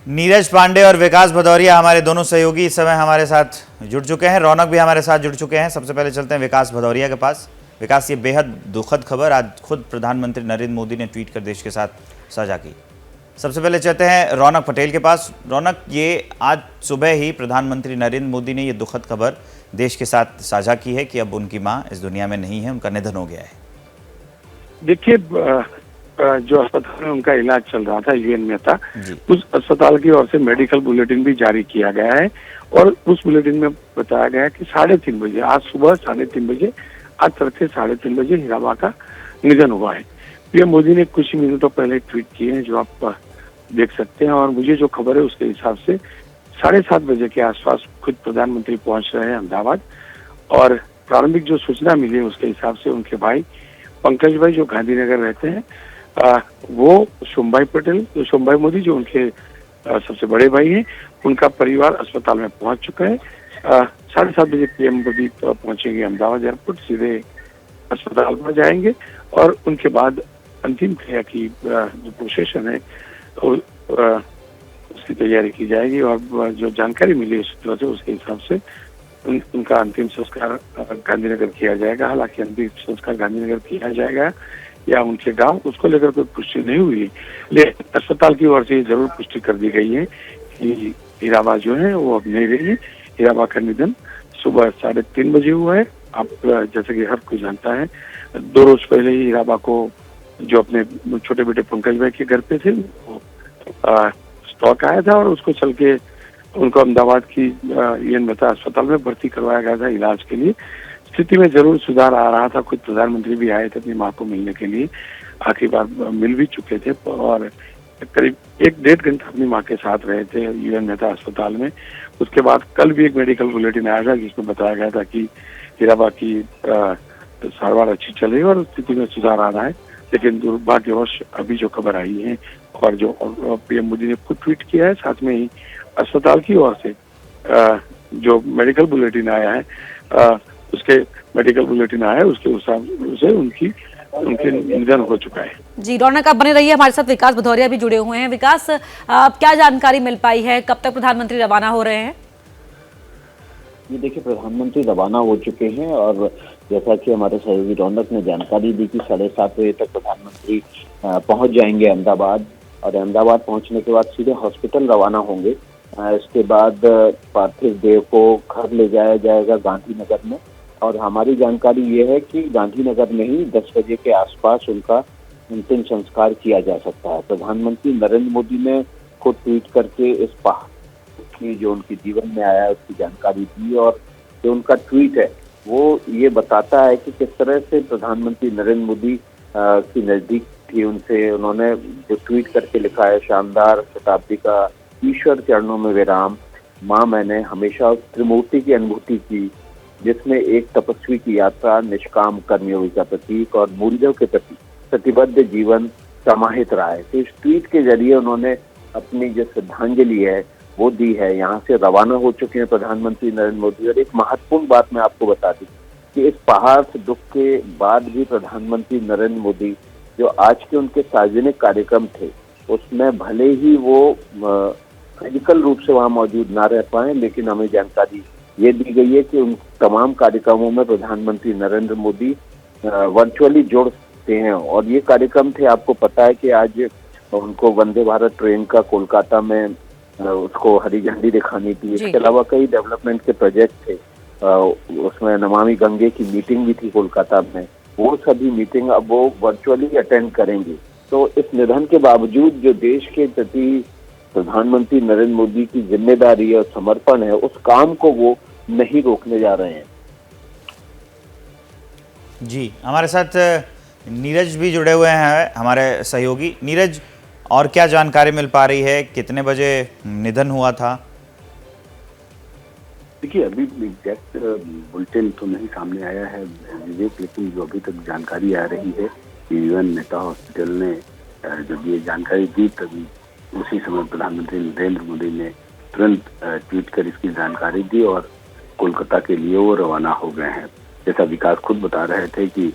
नीरज पांडे और विकास भदौरिया हमारे दोनों सहयोगी इस समय हमारे साथ जुड़ चुके हैं। रौनक भी हमारे साथ जुड़ चुके हैं। सबसे पहले चलते हैं विकास भदौरिया के पास। विकास, ये बेहद दुखद खबर आज खुद प्रधानमंत्री नरेंद्र मोदी ने ट्वीट कर देश के साथ साझा की। सबसे पहले चलते हैं रौनक पटेल के पास। रौनक, ये आज सुबह ही प्रधानमंत्री नरेंद्र मोदी ने ये दुखद खबर देश के साथ साझा की है कि अब उनकी माँ इस दुनिया में नहीं है, उनका निधन हो गया है। देखिए, जो अस्पताल में उनका इलाज चल रहा था यूएन मेहता, उस अस्पताल की ओर से मेडिकल बुलेटिन भी जारी किया गया है और उस बुलेटिन में बताया गया है कि 3:30 बजे, आज सुबह 3:30 बजे, आज तड़के 3:30 बजे हीराबा का निधन हुआ है। पीएम मोदी ने कुछ ही मिनटों पहले ट्वीट किए हैं जो आप देख सकते हैं और मुझे जो खबर है उसके हिसाब से 7:30 बजे के आसपास खुद प्रधानमंत्री पहुंच रहे हैं अहमदाबाद और प्रारंभिक जो सूचना मिली है उसके हिसाब से उनके भाई पंकज भाई जो गांधीनगर रहते हैं, वो सोमभाई पटेल, सोमभाई मोदी जो उनके सबसे बड़े भाई हैं, उनका परिवार अस्पताल में पहुंच चुका है। 7:30 बजे पीएम मोदी पहुंचेंगे अहमदाबाद एयरपोर्ट, सीधे अस्पताल में जाएंगे और उनके बाद अंतिम क्रिया की जो प्रोसेशन है उसकी तैयारी की जाएगी और जो जानकारी मिली है सूत्रों से उसके हिसाब से उनका अंतिम संस्कार गांधीनगर किया जाएगा। हालांकि अंतिम संस्कार गांधीनगर किया जाएगा या उनके गांव, उसको लेकर कोई पुष्टि नहीं हुई, लेकिन अस्पताल की ओर से जरूर पुष्टि कर दी गई है कि हीराबा जो है वो अब नहीं रही है। हीराबा का निधन सुबह 3:30 बजे हुआ है। आप जैसे कि हर कोई जानता है, 2 रोज पहले ही हीराबा को जो अपने छोटे बेटे पंकज भाई के घर पे थे स्ट्रोक आया था और उसको चल के उनको अहमदाबाद की यूएन मेहता अस्पताल में भर्ती करवाया गया था इलाज के लिए। स्थिति में जरूर सुधार आ रहा था। खुद प्रधानमंत्री भी आए थे अपनी माँ को मिलने के लिए, आखिरी बार मिल भी चुके थे और करीब 1-1.5 घंटा अपनी माँ के साथ रहे थे यूएन मेहता अस्पताल में। उसके बाद कल भी एक मेडिकल बुलेटिन आया था जिसमें बताया गया था कि हीराबा की सारवार अच्छी चल रही है और स्थिति में सुधार आ रहा है। लेकिन दुर्भाग्यवश अभी जो खबर आई है और जो पीएम मोदी ने खुद ट्वीट किया है, साथ में ही अस्पताल की ओर से जो मेडिकल बुलेटिन आया है उसके मेडिकल बुलेटिन आया है उसके हिसाब से उनके निधन हो चुका है। जी रौनक, आप बने रहिए, हमारे साथ विकास भदौरिया भी जुड़े हुए हैं। विकास, क्या जानकारी मिल पाई है, कब तक प्रधानमंत्री रवाना हो रहे हैं? ये देखिए, प्रधानमंत्री रवाना हो चुके हैं और जैसा कि हमारे सहयोगी रौनक ने जानकारी दी कि 7:30 बजे तक प्रधानमंत्री पहुंच जाएंगे अहमदाबाद और अहमदाबाद पहुंचने के बाद सीधे हॉस्पिटल रवाना होंगे। इसके बाद पार्थिव देह को घर ले जाया जाएगा गांधीनगर में और हमारी जानकारी ये है कि गांधीनगर में ही 10 बजे के आसपास उनका अंतिम संस्कार किया जा सकता है। प्रधानमंत्री नरेंद्र मोदी ने खुद ट्वीट करके इस पहाड़ की जो उनके जीवन में आया है उसकी जानकारी दी और जो उनका ट्वीट है वो ये बताता है कि किस तरह से प्रधानमंत्री नरेंद्र मोदी की नजदीक थी उनसे। उन्होंने जो ट्वीट करके लिखा है, शानदार शताब्दी का ईश्वर चरणों में विराम, माँ मैंने हमेशा त्रिमूर्ति की अनुभूति की जिसमें एक तपस्वी की यात्रा, निष्काम कर्मयोगी का प्रतीक और मूल्यों के प्रति प्रतिबद्ध जीवन समाहित रहा है। तो इस ट्वीट के जरिए उन्होंने अपनी जो श्रद्धांजलि है वो दी है। यहाँ से रवाना हो चुके हैं प्रधानमंत्री नरेंद्र मोदी और एक महत्वपूर्ण बात मैं आपको बता दूं कि इस पहाड़ से दुख के बाद भी प्रधानमंत्री नरेंद्र मोदी जो आज के उनके सार्वजनिक कार्यक्रम थे उसमें भले ही वो फिजिकल रूप से वहाँ मौजूद ना रह पाए, लेकिन हमें जानकारी ये दी गई है कि उन तमाम कार्यक्रमों में प्रधानमंत्री नरेंद्र मोदी वर्चुअली जुड़ सकते हैं। और ये कार्यक्रम थे, आपको पता है कि आज उनको वंदे भारत ट्रेन का कोलकाता में उसको हरी झंडी दिखानी थी। इसके अलावा कई डेवलपमेंट के प्रोजेक्ट थे, उसमें नमामि गंगे की मीटिंग भी थी कोलकाता में। वो सभी मीटिंग अब वो वर्चुअली अटेंड करेंगे। तो इस निधन के बावजूद जो देश के प्रति प्रधानमंत्री नरेंद्र मोदी की जिम्मेदारी और समर्पण है उस काम को वो नहीं रोकने जा रहे हैं। जी, हमारे साथ नीरज भी जुड़े हुए हैं, हमारे सहयोगी। नीरज, और क्या जानकारी मिल पा रही है, कितने बजे निधन हुआ था? देखिए, अभी एग्जैक्ट बुलेटिन तो नहीं सामने आया है विवेक, लेकिन जो अभी तक जानकारी आ रही है कि यूएन मेहता हॉस्पिटल ने जब ये जानकारी दी तभी उसी समय प्रधानमंत्री नरेंद्र मोदी ने तुरंत ट्वीट कर इसकी जानकारी दी और कोलकाता के लिए वो रवाना हो गए हैं। जैसा विकास खुद बता रहे थे कि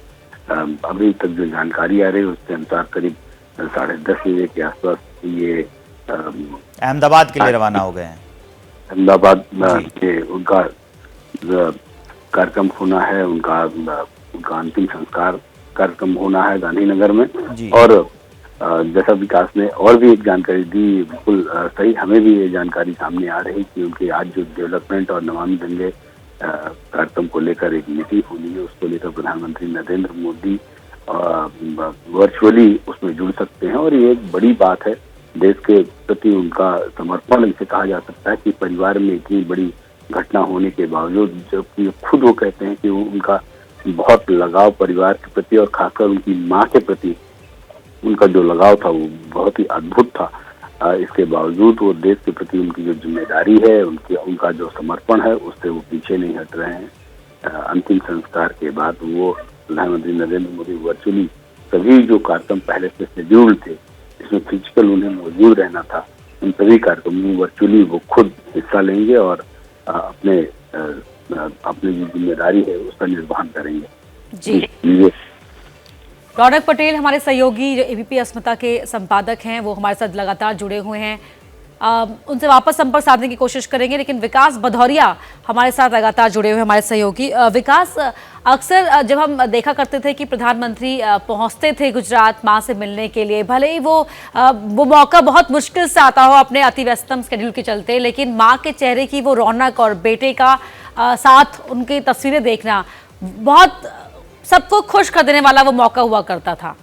अभी तक जो जानकारी आ रही है उसके अनुसार करीब 10:30 बजे के आसपास ये अहमदाबाद के लिए रवाना हो गए हैं। अहमदाबाद के उनका कार्यक्रम होना है, उनका अंतिम संस्कार कार्यक्रम होना है गांधीनगर में। और जैसा विकास ने और भी एक जानकारी दी, बिल्कुल सही, हमें भी ये जानकारी सामने आ रही कि उनके आज जो डेवलपमेंट और नमामि गंगे कार्यक्रम को लेकर एक मीटिंग होनी है, उसको लेकर प्रधानमंत्री नरेंद्र मोदी वर्चुअली उसमें जुड़ सकते हैं। और ये एक बड़ी बात है, देश के प्रति उनका समर्पण इसे कहा जा सकता है कि परिवार में इतनी बड़ी घटना होने के बावजूद, जबकि खुद वो कहते हैं कि उनका बहुत लगाव परिवार के प्रति और खासकर उनकी माँ के प्रति उनका जो लगाव था वो बहुत ही अद्भुत था। इसके बावजूद वो देश के प्रति उनकी जो जिम्मेदारी है, उनका जो समर्पण है, उससे वो पीछे नहीं हट रहे हैं। अंतिम संस्कार के बाद वो प्रधानमंत्री नरेंद्र मोदी वर्चुअली सभी जो कार्यक्रम पहले से शेड्यूल थे, इसमें फिजिकल उन्हें मौजूद रहना था, उन सभी कार्यक्रमों में वर्चुअली वो खुद हिस्सा लेंगे और अपनी जो जिम्मेदारी है उसका निर्वहन करेंगे। जी, रौनक पटेल हमारे सहयोगी जो एबीपी अस्मिता के संपादक हैं, वो हमारे साथ लगातार जुड़े हुए हैं। उनसे वापस संपर्क साधने की कोशिश करेंगे, लेकिन विकास भदौरिया हमारे साथ लगातार जुड़े हुए हमारे सहयोगी। विकास, अक्सर जब हम देखा करते थे कि प्रधानमंत्री पहुंचते थे गुजरात मां से मिलने के लिए, भले ही वो मौका बहुत मुश्किल से आता हो अपने अतिव्यस्तम शेड्यूल के चलते, लेकिन मां के चेहरे की वो रौनक और बेटे का साथ उनकी तस्वीरें देखना बहुत सबको खुश कर देने वाला वो मौका हुआ करता था।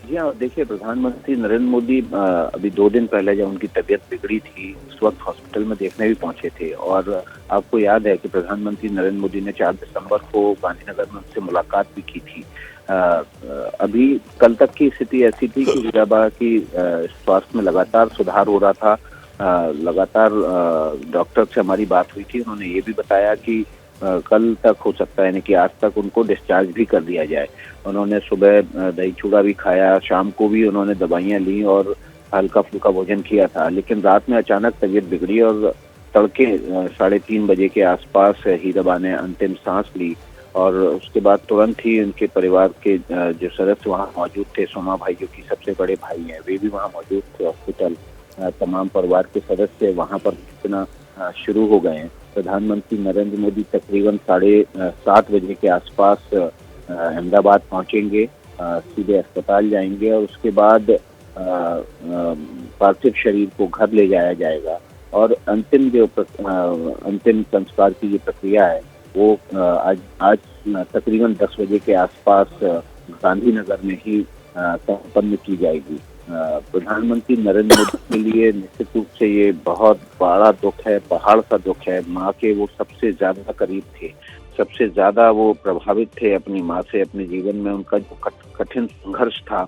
जी हाँ, देखिए, प्रधानमंत्री नरेंद्र मोदी अभी 2 दिन पहले जब उनकी तबीयत बिगड़ी थी, उस वक्त हॉस्पिटल में देखने भी पहुंचे थे। और आपको याद है कि प्रधानमंत्री नरेंद्र मोदी ने 4 दिसंबर को गांधीनगर में उनसे मुलाकात भी की थी। अभी कल तक की स्थिति ऐसी थी कि हीराबा की स्वास्थ्य में लगातार सुधार हो रहा था। लगातार डॉक्टर से हमारी बात हुई थी, उन्होंने ये भी बताया कि कल तक हो सकता है, यानी कि आज तक उनको डिस्चार्ज भी कर दिया जाए। उन्होंने सुबह दही चूड़ा भी खाया, शाम को भी उन्होंने दवाइयाँ ली और हल्का फुल्का भोजन किया था। लेकिन रात में अचानक तबीयत बिगड़ी और तड़के 3:30 बजे के आसपास हीराबा ने अंतिम सांस ली। और उसके बाद तुरंत ही उनके परिवार के जो सदस्य वहाँ मौजूद थे, सोमा भाई जो कि सबसे बड़े भाई हैं, वे भी वहाँ मौजूद थे। हॉस्पिटल तमाम परिवार के सदस्य वहाँ पर पहुंचना शुरू हो गए हैं। प्रधानमंत्री नरेंद्र मोदी तकरीबन 7:30 बजे के आसपास अहमदाबाद पहुंचेंगे, सीधे अस्पताल जाएंगे और उसके बाद पार्थिव शरीर को घर ले जाया जाएगा। और अंतिम संस्कार की जो प्रक्रिया है वो आज तकरीबन 10 बजे के आसपास गांधीनगर में ही संपन्न की जाएगी। प्रधानमंत्री नरेंद्र मोदी के लिए निश्चित रूप से ये बहुत बड़ा दुख है, पहाड़ सा दुख है। माँ के वो सबसे ज्यादा करीब थे, सबसे ज्यादा वो प्रभावित थे अपनी माँ से। अपने जीवन में उनका जो कठिन संघर्ष था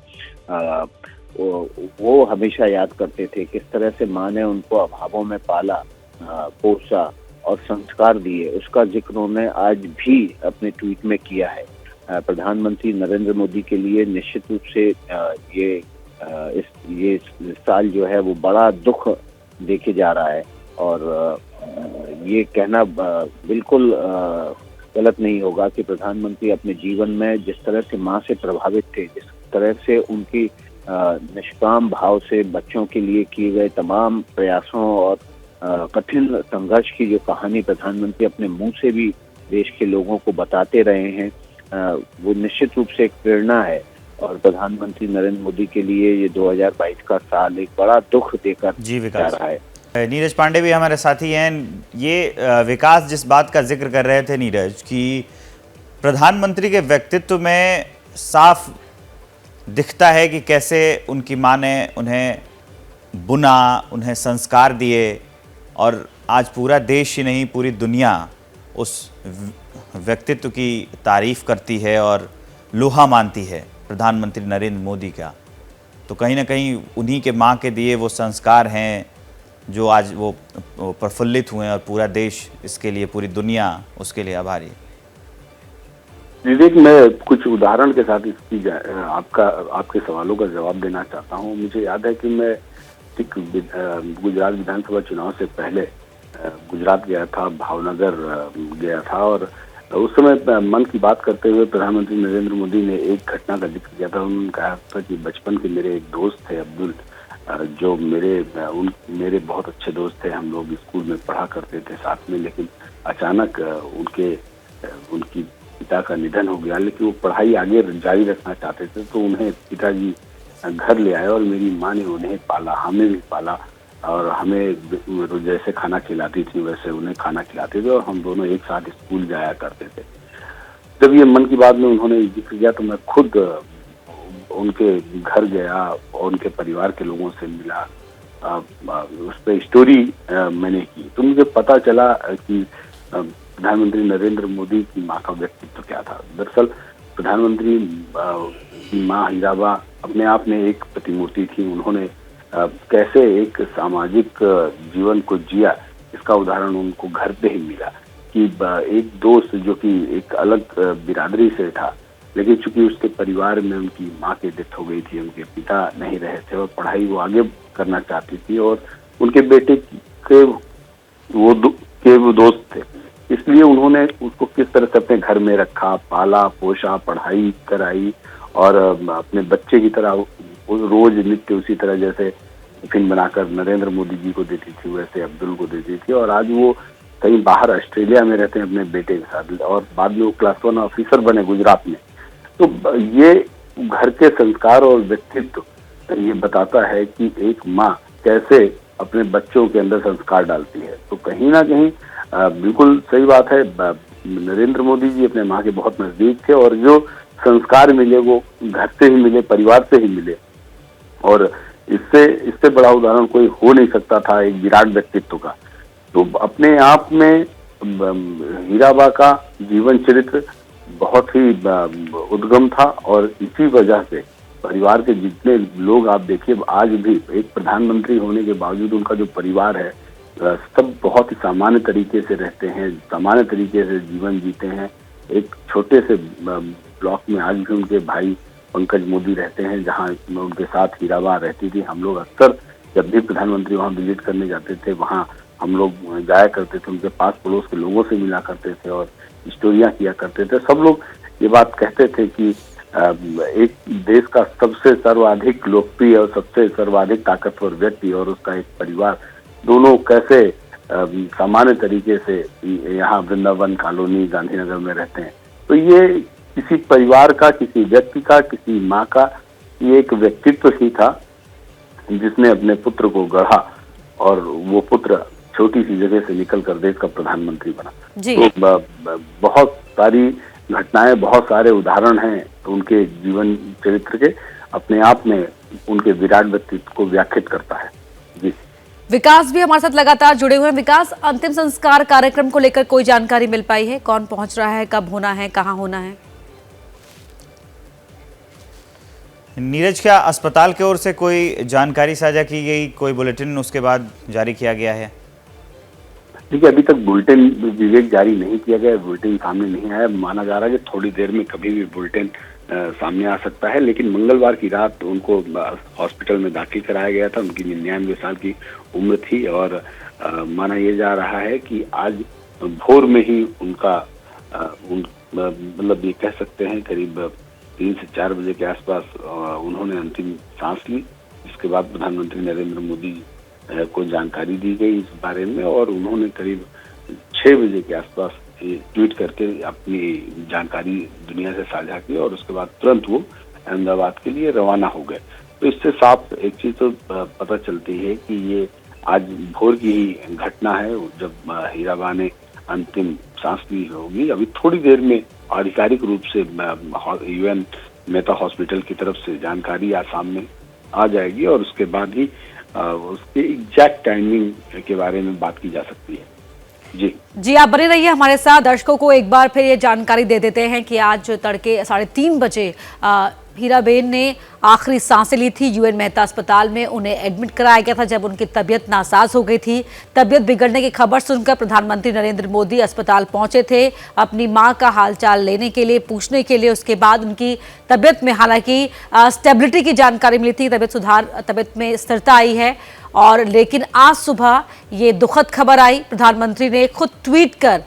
वो हमेशा याद करते थे। किस तरह से माँ ने उनको अभावों में पाला, पोसा और संस्कार दिए, उसका जिक्र उन्होंने आज भी अपने ट्वीट में किया है। प्रधानमंत्री नरेंद्र मोदी के लिए निश्चित रूप से ये साल जो है वो बड़ा दुख देखे जा रहा है। और ये कहना बिल्कुल गलत नहीं होगा कि प्रधानमंत्री अपने जीवन में जिस तरह से माँ से प्रभावित थे, जिस तरह से उनकी निष्काम भाव से बच्चों के लिए किए गए तमाम प्रयासों और कठिन संघर्ष की जो कहानी प्रधानमंत्री अपने मुंह से भी देश के लोगों को बताते रहे हैं, वो निश्चित रूप से एक प्रेरणा है। और प्रधानमंत्री नरेंद्र मोदी के लिए ये 2022 का साल एक बड़ा दुख देकर जा रहा है। नीरज पांडे भी हमारे साथी हैं। ये विकास जिस बात का जिक्र कर रहे थे नीरज, कि प्रधानमंत्री के व्यक्तित्व में साफ दिखता है कि कैसे उनकी माँ ने उन्हें बुना, उन्हें संस्कार दिए, और आज पूरा देश ही नहीं पूरी दुनिया उस व्यक्तित्व की तारीफ करती है और लोहा मानती है प्रधानमंत्री नरेंद्र मोदी का। तो कहीं ना कहीं उन्हीं के माँ के दिए वो संस्कार हैं जो आज वो प्रफुल्लित हुए हैं और पूरा देश इसके लिए, पूरी दुनिया उसके लिए आभारी है। विवेक, मैं कुछ उदाहरण के साथ इसकी आपके सवालों का जवाब देना चाहता हूँ। मुझे याद है कि मैं गुजरात विधानसभा चुनाव से पहले गुजरात गया था, भावनगर गया था, और उस समय मन की बात करते हुए प्रधानमंत्री नरेंद्र मोदी ने एक घटना का जिक्र किया था। उन्होंने कहा था कि बचपन के मेरे एक दोस्त थे अब्दुल, जो मेरे बहुत अच्छे दोस्त थे, हम लोग स्कूल में पढ़ा करते थे साथ में, लेकिन अचानक उनकी पिता का निधन हो गया। लेकिन वो पढ़ाई आगे जारी रखना चाहते थे, तो उन्हें पिताजी घर ले आए और मेरी माँ ने उन्हें पाला, हमें भी पाला, और हमें जैसे खाना खिलाती थी वैसे उन्हें खाना खिलाते थे, और हम दोनों एक साथ स्कूल जाया करते थे। जब ये मन की बात में उन्होंने जिक्र किया तो मैं खुद उनके घर गया और उनके परिवार के लोगों से मिला, उस पर स्टोरी मैंने की, तो मुझे पता चला कि प्रधानमंत्री नरेंद्र मोदी की माँ का व्यक्तित्व क्या था। दरअसल प्रधानमंत्री की माँ हीराबा अपने आप में एक प्रतिमूर्ति थी। उन्होंने कैसे एक सामाजिक जीवन को जिया, इसका उदाहरण उनको घर पे ही मिला कि एक दोस्त जो कि एक अलग बिरादरी से था, लेकिन चूंकि उसके परिवार में उनकी माँ की डेथ हो गई थी, उनके पिता नहीं रहे थे और पढ़ाई वो आगे करना चाहती थी, और उनके बेटे के वो दोस्त थे, इसलिए उन्होंने उसको किस तरह से अपने घर में रखा, पाला पोषा, पढ़ाई कराई, और अपने बच्चे की तरह रोज नित्य उसी तरह जैसे टिफिन बनाकर नरेंद्र मोदी जी को देती थी वैसे अब्दुल को देती थी। और आज वो कहीं बाहर ऑस्ट्रेलिया में रहते हैं अपने बेटे के साथ, और बाद में वो क्लास 1 ऑफिसर बने गुजरात में। तो ये घर के संस्कार और व्यक्तित्व ये बताता है कि एक माँ कैसे अपने बच्चों के अंदर संस्कार डालती है। तो कहीं ना कहीं बिल्कुल सही बात है, नरेंद्र मोदी जी अपने माँ के बहुत नजदीक थे, और जो संस्कार मिले वो घर से ही मिले, परिवार से ही मिले, और इससे बड़ा उदाहरण कोई हो नहीं सकता था एक विराट व्यक्तित्व का। तो अपने आप में हीराबा का जीवन चरित्र बहुत ही उद्गम था, और इसी वजह से परिवार के जितने लोग आप देखिए आज भी एक प्रधानमंत्री होने के बावजूद उनका जो परिवार है सब बहुत ही सामान्य तरीके से रहते हैं, सामान्य तरीके से जीवन जीते हैं। एक छोटे से ब्लॉक में आज भी उनके भाई पंकज मोदी रहते हैं, जहां उनके साथ हीराबा रहती थी। हम लोग अक्सर जब भी प्रधानमंत्री वहां विजिट करने जाते थे, वहां हम लोग जाया करते थे, उनके पास पड़ोस के लोगों से मिला करते थे और स्टोरियां किया करते थे। सब लोग ये बात कहते थे कि एक देश का सबसे सर्वाधिक लोकप्रिय और सबसे सर्वाधिक ताकतवर व्यक्ति और उसका एक परिवार दोनों कैसे सामान्य तरीके से यहाँ वृंदावन कॉलोनी गांधीनगर में रहते हैं। तो ये किसी परिवार का, किसी व्यक्ति का, किसी माँ का ये एक व्यक्तित्व ही था जिसने अपने पुत्र को गढ़ा, और वो पुत्र छोटी सी जगह से निकलकर देश का प्रधानमंत्री बना। तो बहुत सारी घटनाएं, बहुत सारे उदाहरण हैं उनके जीवन चरित्र के, अपने आप में उनके विराट व्यक्तित्व को व्याख्यात करता है। जी, विकास भी हमारे साथ लगातार जुड़े हुए हैं। विकास, अंतिम संस्कार कार्यक्रम को लेकर कोई जानकारी मिल पाई है? कौन पहुंच रहा है, कब होना है, कहां होना है? नीरज, क्या अस्पताल की ओर से कोई जानकारी साझा की गई, कोई बुलेटिन उसके बाद जारी किया गया है? देखिए, अभी तक बुलेटिन विवेक जारी नहीं किया गया, बुलेटिन सामने नहीं आया। माना जा रहा है कि थोड़ी देर में कभी भी बुलेटिन सामने आ सकता है, लेकिन मंगलवार की रात उनको हॉस्पिटल में दाखिल कराया गया था। उनकी 99 साल की उम्र थी, और माना यह जा रहा है कि आज भोर में ही उनका मतलब ये कह सकते हैं करीब 3 से 4 बजे के आसपास उन्होंने अंतिम सांस ली। इसके बाद प्रधानमंत्री नरेंद्र मोदी को जानकारी दी गई इस बारे में, और उन्होंने करीब 6 बजे के आसपास ट्वीट करके अपनी जानकारी दुनिया से साझा की, और उसके बाद तुरंत वो अहमदाबाद के लिए रवाना हो गए। तो इससे साफ एक चीज तो पता चलती है कि ये आज भोर की ही घटना है जब हीराबा ने अंतिम सांस ली होगी। अभी थोड़ी देर में आधिकारिक रूप से UN मेहता हॉस्पिटल की तरफ से जानकारी आज सामने आ जाएगी, और उसके बाद ही उसके एग्जैक्ट टाइमिंग के बारे में बात की जा सकती है। जी, आप बने रहिए हमारे साथ। दर्शकों को एक बार फिर ये जानकारी दे देते हैं कि आज तड़के 3:30 बजे हीराबेन ने आखिरी सांसें ली थी UN मेहता अस्पताल में। उन्हें एडमिट कराया गया था जब उनकी तबीयत नासाज हो गई थी। तबीयत बिगड़ने की खबर सुनकर प्रधानमंत्री नरेंद्र मोदी अस्पताल पहुंचे थे अपनी मां का हालचाल लेने के लिए, पूछने के लिए। उसके बाद उनकी तबीयत में हालांकि स्टेबिलिटी की जानकारी मिली थी, तबीयत में स्थिरता आई है, और लेकिन आज सुबह ये दुखद खबर आई। प्रधानमंत्री ने खुद ट्वीट कर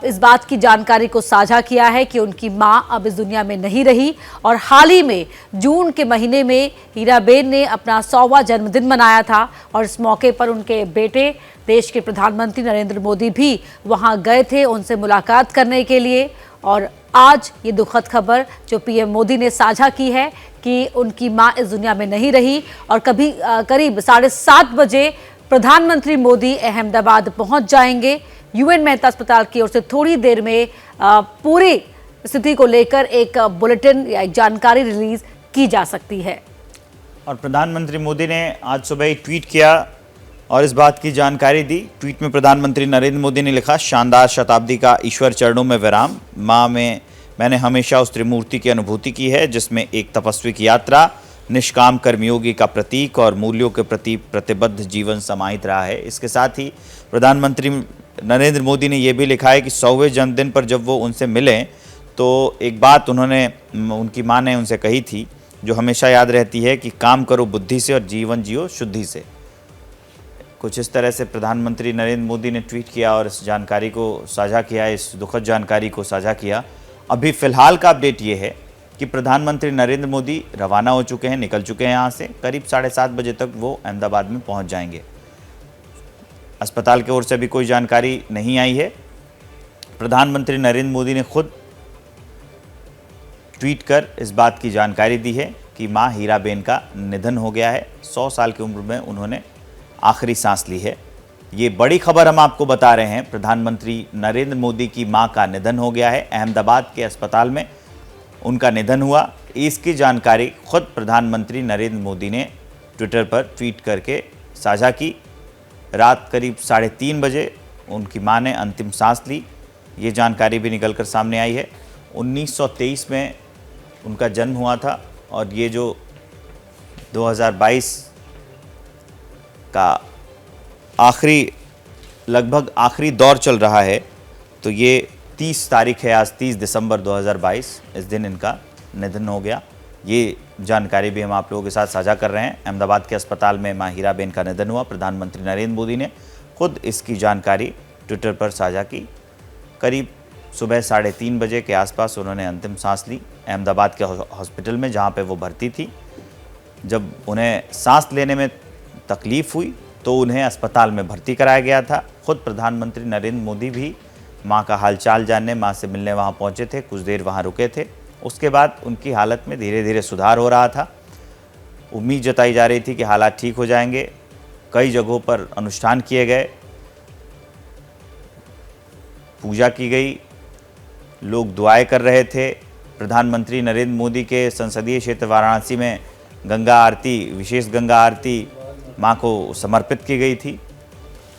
इस बात की जानकारी को साझा किया है कि उनकी मां अब इस दुनिया में नहीं रही। और हाल ही में जून के महीने में हीराबेन ने अपना 100वां जन्मदिन मनाया था और इस मौके पर उनके बेटे देश के प्रधानमंत्री नरेंद्र मोदी भी वहां गए थे उनसे मुलाकात करने के लिए। और आज ये दुखद खबर जो पीएम मोदी ने साझा की है कि उनकी मां इस दुनिया में नहीं रही और करीब 7:30 बजे प्रधानमंत्री मोदी अहमदाबाद पहुंच जाएंगे। यूएन मेहता अस्पताल की ओर से थोड़ी देर में पूरी स्थिति को लेकर एक बुलेटिन या एक जानकारी रिलीज की जा सकती है। और प्रधानमंत्री मोदी ने आज सुबह ही ट्वीट किया और इस बात की जानकारी दी। ट्वीट में प्रधानमंत्री नरेंद्र मोदी ने लिखा, शानदार शताब्दी का ईश्वर चरणों में विराम। माँ में मैंने हमेशा उस त्रिमूर्ति की अनुभूति की है जिसमें एक तपस्वी की यात्रा, निष्काम कर्मयोगी का प्रतीक और मूल्यों के प्रति प्रतिबद्ध जीवन समाहित रहा है। इसके साथ ही प्रधानमंत्री नरेंद्र मोदी ने यह भी लिखा है कि 100वें जन्मदिन पर जब वो उनसे मिले तो एक बात उनकी माँ ने उनसे कही थी जो हमेशा याद रहती है कि काम करो बुद्धि से और जीवन जियो शुद्धि से। कुछ इस तरह से प्रधानमंत्री नरेंद्र मोदी ने ट्वीट किया और इस जानकारी को साझा किया, इस दुखद जानकारी को साझा किया। अभी फ़िलहाल का अपडेट ये है कि प्रधानमंत्री नरेंद्र मोदी रवाना हो चुके हैं, निकल चुके हैं यहाँ से। करीब 7:30 बजे तक वो अहमदाबाद में पहुँच जाएंगे। अस्पताल की ओर से अभी कोई जानकारी नहीं आई है। प्रधानमंत्री नरेंद्र मोदी ने खुद ट्वीट कर इस बात की जानकारी दी है कि मां हीराबेन का निधन हो गया है। 100 साल की उम्र में उन्होंने आखिरी सांस ली है। ये बड़ी खबर हम आपको बता रहे हैं। प्रधानमंत्री नरेंद्र मोदी की मां का निधन हो गया है। अहमदाबाद के अस्पताल में उनका निधन हुआ। इसकी जानकारी खुद प्रधानमंत्री नरेंद्र मोदी ने ट्विटर पर ट्वीट करके साझा की। रात करीब 3:30 बजे उनकी मां ने अंतिम सांस ली। ये जानकारी भी निकल कर सामने आई है। 1923 में उनका जन्म हुआ था और ये जो 2022 का लगभग आखिरी दौर चल रहा है, तो ये 30 तारीख है, आज 30 दिसंबर 2022, इस दिन इनका निधन हो गया। ये जानकारी भी हम आप लोगों के साथ साझा कर रहे हैं। अहमदाबाद के अस्पताल में मां हीराबेन का निधन हुआ। प्रधानमंत्री नरेंद्र मोदी ने खुद इसकी जानकारी ट्विटर पर साझा की। करीब सुबह 3:30 बजे के आसपास उन्होंने अंतिम सांस ली अहमदाबाद के हॉस्पिटल में, जहां पे वो भर्ती थी। जब उन्हें सांस लेने में तकलीफ़ हुई तो उन्हें अस्पताल में भर्ती कराया गया था। खुद प्रधानमंत्री नरेंद्र मोदी भी मां का हालचाल जानने, मां से मिलने वहां पहुंचे थे, कुछ देर वहां रुके थे। उसके बाद उनकी हालत में धीरे धीरे सुधार हो रहा था। उम्मीद जताई जा रही थी कि हालात ठीक हो जाएंगे। कई जगहों पर अनुष्ठान किए गए, पूजा की गई, लोग दुआएं कर रहे थे। प्रधानमंत्री नरेंद्र मोदी के संसदीय क्षेत्र वाराणसी में गंगा आरती, विशेष गंगा आरती मां को समर्पित की गई थी।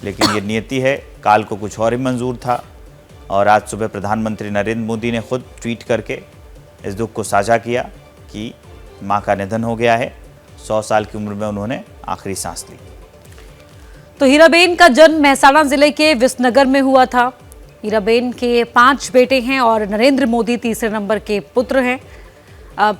लेकिन ये नियति है, काल को कुछ और ही मंजूर था। और आज सुबह प्रधानमंत्री नरेंद्र मोदी ने खुद ट्वीट करके इस दुख को साझा किया कि मां का निधन हो गया है। 100 साल की उम्र में उन्होंने आखिरी सांस ली। तो हीराबेन का जन्म मेहसाणा जिले के विसनगर में हुआ था। हीराबेन के 5 बेटे हैं और नरेंद्र मोदी तीसरे नंबर के पुत्र हैं।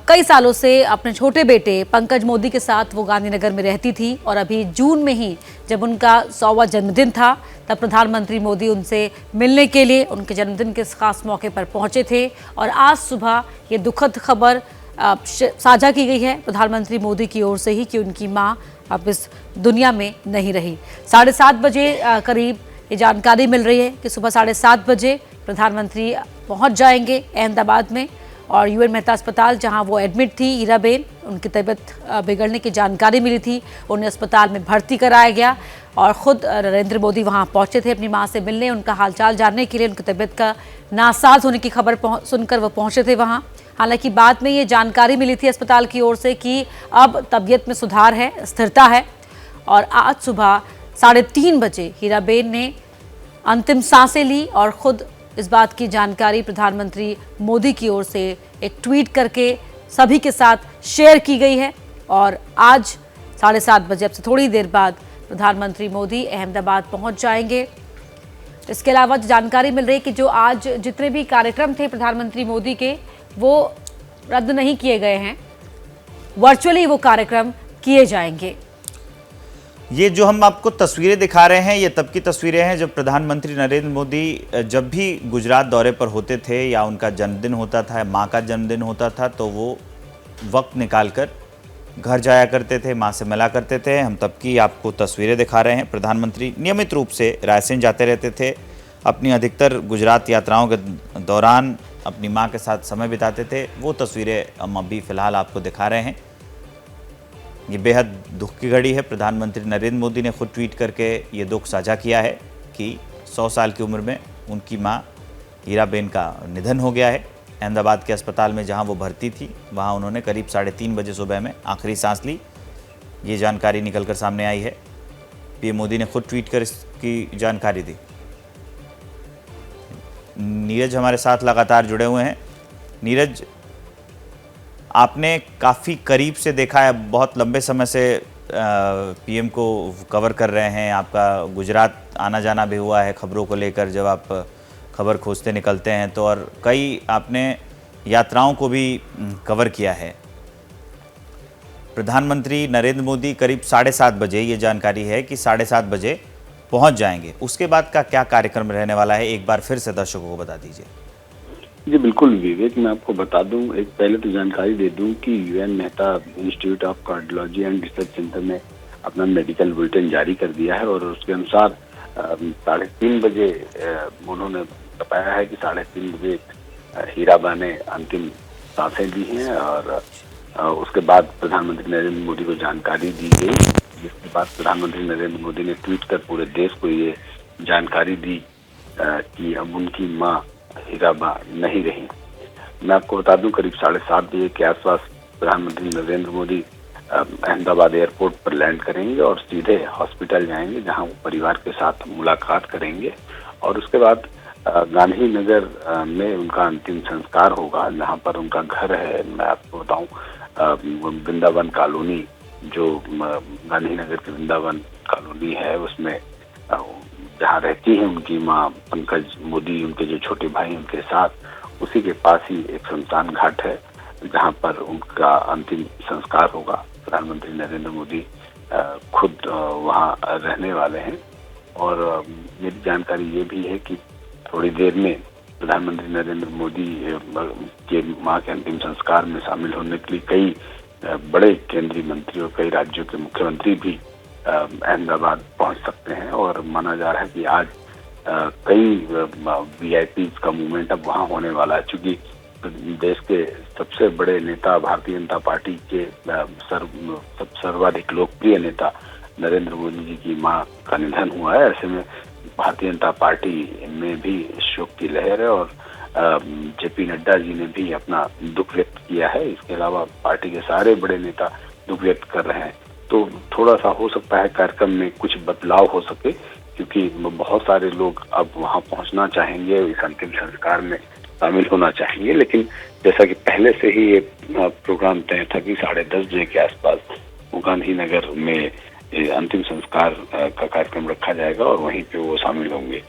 कई सालों से अपने छोटे बेटे पंकज मोदी के साथ वो गांधीनगर में रहती थी और अभी जून में ही जब उनका 100वां जन्मदिन था तब प्रधानमंत्री मोदी उनसे मिलने के लिए उनके जन्मदिन के खास मौके पर पहुंचे थे। और आज सुबह ये दुखद खबर साझा की गई है प्रधानमंत्री मोदी की ओर से ही कि उनकी मां अब इस दुनिया में नहीं रही। 7:30 बजे करीब ये जानकारी मिल रही है कि सुबह 7:30 बजे प्रधानमंत्री पहुंच जाएंगे अहमदाबाद में। और यूएन मेहता अस्पताल जहां वो एडमिट थी हीराबेन, उनकी तबीयत बिगड़ने की जानकारी मिली थी, उन्हें अस्पताल में भर्ती कराया गया और ख़ुद नरेंद्र मोदी वहां पहुंचे थे अपनी मां से मिलने, उनका हालचाल जानने के लिए। उनकी तबीयत का नासाज होने की खबर सुनकर वो पहुंचे थे वहां। हालांकि बाद में ये जानकारी मिली थी अस्पताल की ओर से कि अब तबीयत में सुधार है, स्थिरता है। और आज सुबह 3:30 बजे हीराबेन ने अंतिम सांसें ली और ख़ुद इस बात की जानकारी प्रधानमंत्री मोदी की ओर से एक ट्वीट करके सभी के साथ शेयर की गई है। और आज 7:30 बजे, अब से थोड़ी देर बाद, प्रधानमंत्री मोदी अहमदाबाद पहुंच जाएंगे। इसके अलावा जानकारी मिल रही है कि जो आज जितने भी कार्यक्रम थे प्रधानमंत्री मोदी के, वो रद्द नहीं किए गए हैं, वर्चुअली वो कार्यक्रम किए जाएंगे। ये जो हम आपको तस्वीरें दिखा रहे हैं, ये तब की तस्वीरें हैं जब प्रधानमंत्री नरेंद्र मोदी जब भी गुजरात दौरे पर होते थे या उनका जन्मदिन होता था, माँ का जन्मदिन होता था, तो वो वक्त निकालकर घर जाया करते थे, माँ से मिला करते थे। हम तब की आपको तस्वीरें दिखा रहे हैं। प्रधानमंत्री नियमित रूप से रायसेन जाते रहते थे, अपनी अधिकतर गुजरात यात्राओं के दौरान अपनी माँ के साथ समय बिताते थे। वो तस्वीरें हम अभी फ़िलहाल आपको दिखा रहे हैं। ये बेहद दुख की घड़ी है। प्रधानमंत्री नरेंद्र मोदी ने खुद ट्वीट करके ये दुख साझा किया है कि 100 साल की उम्र में उनकी माँ हीराबेन का निधन हो गया है। अहमदाबाद के अस्पताल में जहां वो भर्ती थी, वहां उन्होंने करीब 3:30 बजे सुबह में आखिरी सांस ली। ये जानकारी निकलकर सामने आई है। पीएम मोदी ने खुद ट्वीट कर इसकी जानकारी दी। नीरज हमारे साथ लगातार जुड़े हुए हैं। नीरज, आपने काफ़ी करीब से देखा है, बहुत लंबे समय से पीएम को कवर कर रहे हैं। आपका गुजरात आना जाना भी हुआ है खबरों को लेकर, जब आप खबर खोजते निकलते हैं तो, और कई आपने यात्राओं को भी कवर किया है। प्रधानमंत्री नरेंद्र मोदी करीब 7:30 बजे, ये जानकारी है कि 7:30 बजे पहुंच जाएंगे। उसके बाद का क्या कार्यक्रम रहने वाला है, एक बार फिर से दर्शकों को बता दीजिए। जी बिल्कुल विवेक, मैं आपको बता दूं, एक पहले तो जानकारी दे दूं कि UN Mehta institute of cardiology and research centre ने अपना मेडिकल बुलेटिन जारी कर दिया है और उसके अनुसार 3:30 बजे उन्होंने बताया है कि 3:30 बजे हीराबा ने अंतिम सांसें ली हैं और उसके बाद प्रधानमंत्री नरेंद्र मोदी को जानकारी दी गई, जिसके बाद प्रधानमंत्री नरेंद्र मोदी ने ट्वीट कर पूरे देश को ये जानकारी दी कि अब उनकी माँ हीराबा नहीं रही। मैं आपको बता दूं, करीब 7:30 बजे के आसपास प्रधानमंत्री नरेंद्र मोदी अहमदाबाद एयरपोर्ट पर लैंड करेंगे और सीधे हॉस्पिटल जाएंगे, जहां वो परिवार के साथ मुलाकात करेंगे और उसके बाद गांधीनगर में उनका अंतिम संस्कार होगा, जहां पर उनका घर है। मैं आपको बताऊं, वृंदावन कॉलोनी, जो गांधीनगर की वृंदावन कॉलोनी है, उसमें जहाँ रहती हैं उनकी माँ पंकज मोदी, उनके जो छोटे भाई उनके साथ, उसी के पास ही एक शमशान घाट है जहाँ पर उनका अंतिम संस्कार होगा। प्रधानमंत्री नरेंद्र मोदी खुद वहाँ रहने वाले हैं और मेरी जानकारी ये भी है कि थोड़ी देर में प्रधानमंत्री नरेंद्र मोदी के माँ के अंतिम संस्कार में शामिल होने के लिए कई बड़े केंद्रीय मंत्री और कई राज्यों के मुख्यमंत्री भी अहमदाबाद पहुंच सकते हैं और माना जा रहा है कि आज कई वीआईपी का मूवमेंट अब वहां होने वाला है, क्योंकि देश के सबसे बड़े नेता, भारतीय जनता पार्टी के सर्वाधिक लोकप्रिय नेता नरेंद्र मोदी जी की मां का निधन हुआ है। ऐसे में भारतीय जनता पार्टी में भी शोक की लहर है और जेपी नड्डा जी ने भी अपना दुख व्यक्त किया है। इसके अलावा पार्टी के सारे बड़े नेता दुख व्यक्त कर रहे हैं। तो थोड़ा सा हो सकता है कार्यक्रम में कुछ बदलाव हो सके, क्योंकि बहुत सारे लोग अब वहां पहुंचना चाहेंगे, इस अंतिम संस्कार में शामिल होना चाहेंगे। लेकिन जैसा कि पहले से ही ये प्रोग्राम तय था कि 10:30 बजे के आसपास वो गांधीनगर में अंतिम संस्कार का कार्यक्रम रखा जाएगा और वहीं पे वो शामिल होंगे।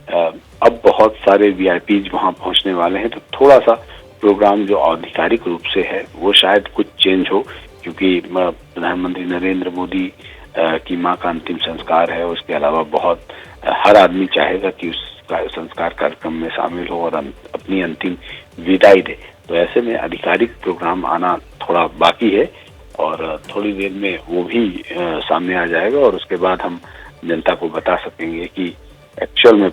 अब बहुत सारे वीआईपीज वहां पहुंचने वाले हैं, तो थोड़ा सा प्रोग्राम जो आधिकारिक रूप से है वो शायद कुछ चेंज हो, क्योंकि प्रधानमंत्री नरेंद्र मोदी की मां का अंतिम संस्कार है। उसके अलावा बहुत हर आदमी चाहेगा कि उसका संस्कार कार्यक्रम में शामिल हो और अपनी अंतिम विदाई दे। तो ऐसे में आधिकारिक प्रोग्राम आना थोड़ा बाकी है और थोड़ी देर में वो भी सामने आ जाएगा और उसके बाद हम जनता को बता सकेंगे कि एक्चुअल में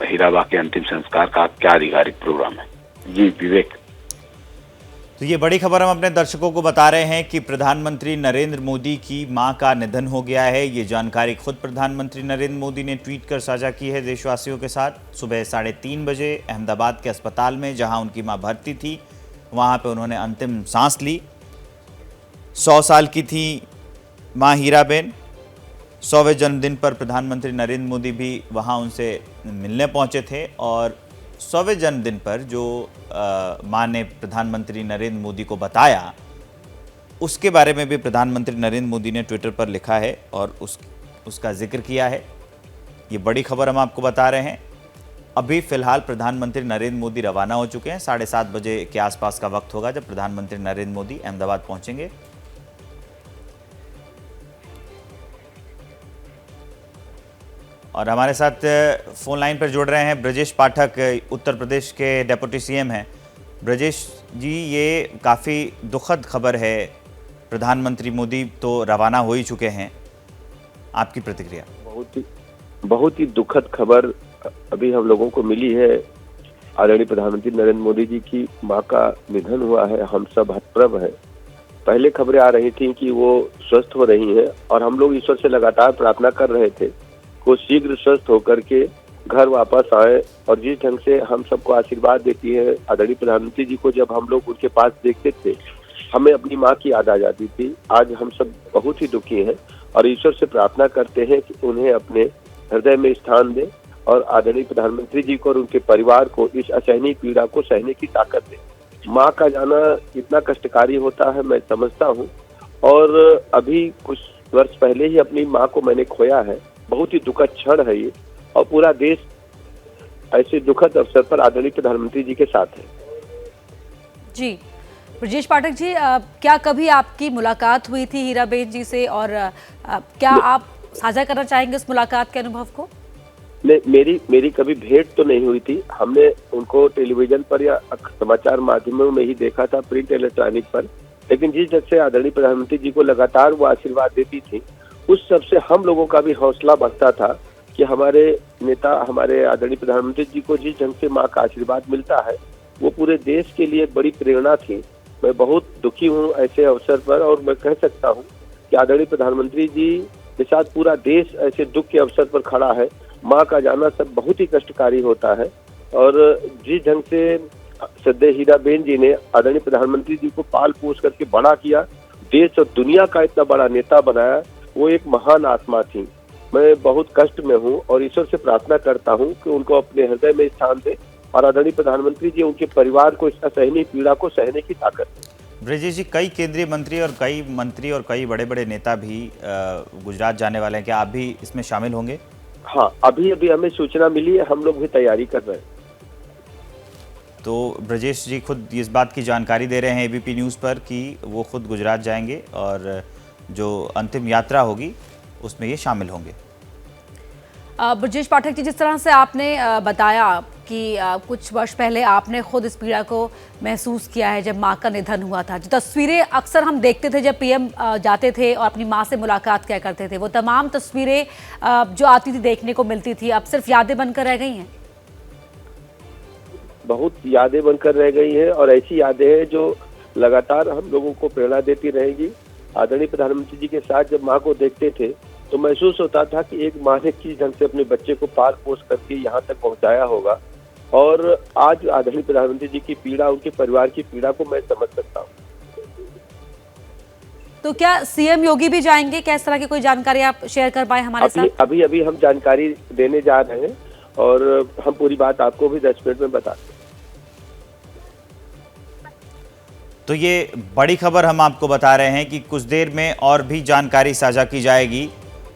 हीराबा के अंतिम संस्कार का क्या आधिकारिक प्रोग्राम है। जी विवेक, तो ये बड़ी खबर हम अपने दर्शकों को बता रहे हैं कि प्रधानमंत्री नरेंद्र मोदी की मां का निधन हो गया है। ये जानकारी खुद प्रधानमंत्री नरेंद्र मोदी ने ट्वीट कर साझा की है देशवासियों के साथ। सुबह 3:30 बजे अहमदाबाद के अस्पताल में जहां उनकी मां भर्ती थी, वहां पे उन्होंने अंतिम सांस ली। 100 साल की थी मां हीराबेन। 100वें जन्मदिन पर प्रधानमंत्री नरेंद्र मोदी भी वहां उनसे मिलने पहुंचे थे और 100वें जन्मदिन पर जो मां ने प्रधानमंत्री नरेंद्र मोदी को बताया, उसके बारे में भी प्रधानमंत्री नरेंद्र मोदी ने ट्विटर पर लिखा है और उसका जिक्र किया है। ये बड़ी खबर हम आपको बता रहे हैं। अभी फिलहाल प्रधानमंत्री नरेंद्र मोदी रवाना हो चुके हैं। 7:30 बजे के आसपास का वक्त होगा जब प्रधानमंत्री नरेंद्र मोदी अहमदाबाद पहुंचेंगे। और हमारे साथ फोन लाइन पर जुड़ रहे हैं ब्रजेश पाठक, उत्तर प्रदेश के डेप्यूटी सीएम हैं। ब्रजेश जी, ये काफ़ी दुखद खबर है, प्रधानमंत्री मोदी तो रवाना हो ही चुके हैं, आपकी प्रतिक्रिया? बहुत ही दुखद खबर अभी हम लोगों को मिली है। आदरणीय प्रधानमंत्री नरेंद्र मोदी जी की मां का निधन हुआ है। हम सब हतप्रभ हैं। पहले खबरें आ रही थी कि वो स्वस्थ हो रही हैं और हम लोग ईश्वर से लगातार प्रार्थना कर रहे थे कि वो शीघ्र स्वस्थ होकर के घर वापस आए। और जिस ढंग से हम सबको आशीर्वाद देती है आदरणीय प्रधानमंत्री जी को, जब हम लोग उनके पास देखते थे हमें अपनी माँ की याद आ जाती थी। आज हम सब बहुत ही दुखी हैं और ईश्वर से प्रार्थना करते हैं कि उन्हें अपने हृदय में स्थान दे और आदरणीय प्रधानमंत्री जी को और उनके परिवार को इस असहनीय पीड़ा को सहने की ताकत दे। माँ का जाना इतना कष्टकारी होता है, मैं समझता हूँ। और अभी कुछ वर्ष पहले ही अपनी माँ को मैंने खोया है। बहुत ही दुखद क्षण है ये, और पूरा देश ऐसे दुखद अवसर पर आदरणीय प्रधानमंत्री जी के साथ है। जी ब्रजेश पाठक जी, क्या कभी आपकी मुलाकात हुई थी हीराबेन जी से, और क्या आप साझा करना चाहेंगे उस मुलाकात के अनुभव को? मेरी कभी भेंट तो नहीं हुई थी। हमने उनको टेलीविजन पर या समाचार माध्यमों में ही देखा था, प्रिंट इलेक्ट्रॉनिक पर। लेकिन जिस ढंग से आदरणीय प्रधानमंत्री जी को लगातार वो आशीर्वाद देती थी, उस सबसे हम लोगों का भी हौसला बढ़ता था कि हमारे नेता, हमारे आदरणीय प्रधानमंत्री जी को जिस ढंग से माँ का आशीर्वाद मिलता है वो पूरे देश के लिए एक बड़ी प्रेरणा थी। मैं बहुत दुखी हूँ ऐसे अवसर पर, और मैं कह सकता हूँ कि आदरणीय प्रधानमंत्री जी के साथ पूरा देश ऐसे दुख के अवसर पर खड़ा है। माँ का जाना सब बहुत ही कष्टकारी होता है। और जिस ढंग से श्रद्धेय हीराबेन जी ने आदरणीय प्रधानमंत्री जी को पाल पोस करके बड़ा किया, देश और दुनिया का इतना बड़ा नेता बनाया, वो एक महान आत्मा थी। मैं बहुत कष्ट में हूँ और ईश्वर से प्रार्थना करता हूँ कि उनको अपने हृदय में स्थान दे और आदरणीय प्रधानमंत्री जी उनके परिवार को इस असहनीय पीड़ा को सहने की ताकत दें। ब्रजेश जी, कई केंद्रीय मंत्री और कई बड़े बड़े नेता भी गुजरात जाने वाले हैं, क्या आप भी इसमें शामिल होंगे? हाँ, अभी हमें सूचना मिली है, हम लोग भी तैयारी कर रहे हैं। तो ब्रजेश जी खुद इस बात की जानकारी दे रहे हैं एबीपी न्यूज़ पर कि वो खुद गुजरात जाएंगे और जो अंतिम यात्रा होगी उसमें ये शामिल होंगे। ब्रजेश पाठक जी, जिस तरह से आपने बताया कि कुछ वर्ष पहले आपने खुद इस पीड़ा को महसूस किया है जब माँ का निधन हुआ था, जो तस्वीरें अक्सर हम देखते थे जब पीएम जाते थे और अपनी माँ से मुलाकात किया करते थे, वो तमाम तस्वीरें जो आती थी देखने को मिलती थी, अब सिर्फ यादें बनकर रह गई हैं? बहुत यादें बनकर रह गई हैं और ऐसी यादें हैं जो लगातार हम लोगों को प्रेरणा देती रहेगी। आदरणीय प्रधानमंत्री जी के साथ जब माँ को देखते थे तो महसूस होता था कि एक माँ ने किस ढंग से अपने बच्चे को पाल पोस करके यहाँ तक पहुँचाया होगा। और आज आदरणीय प्रधानमंत्री जी की पीड़ा, उनके परिवार की पीड़ा को मैं समझ सकता हूँ। तो क्या सीएम योगी भी जाएंगे? क्या इस तरह की कोई जानकारी आप शेयर कर पाए हमारे साथ? अभी हम जानकारी देने जा रहे हैं और हम पूरी बात आपको भी 10 मिनट में बताते हैं। तो ये बड़ी खबर हम आपको बता रहे हैं कि कुछ देर में और भी जानकारी साझा की जाएगी।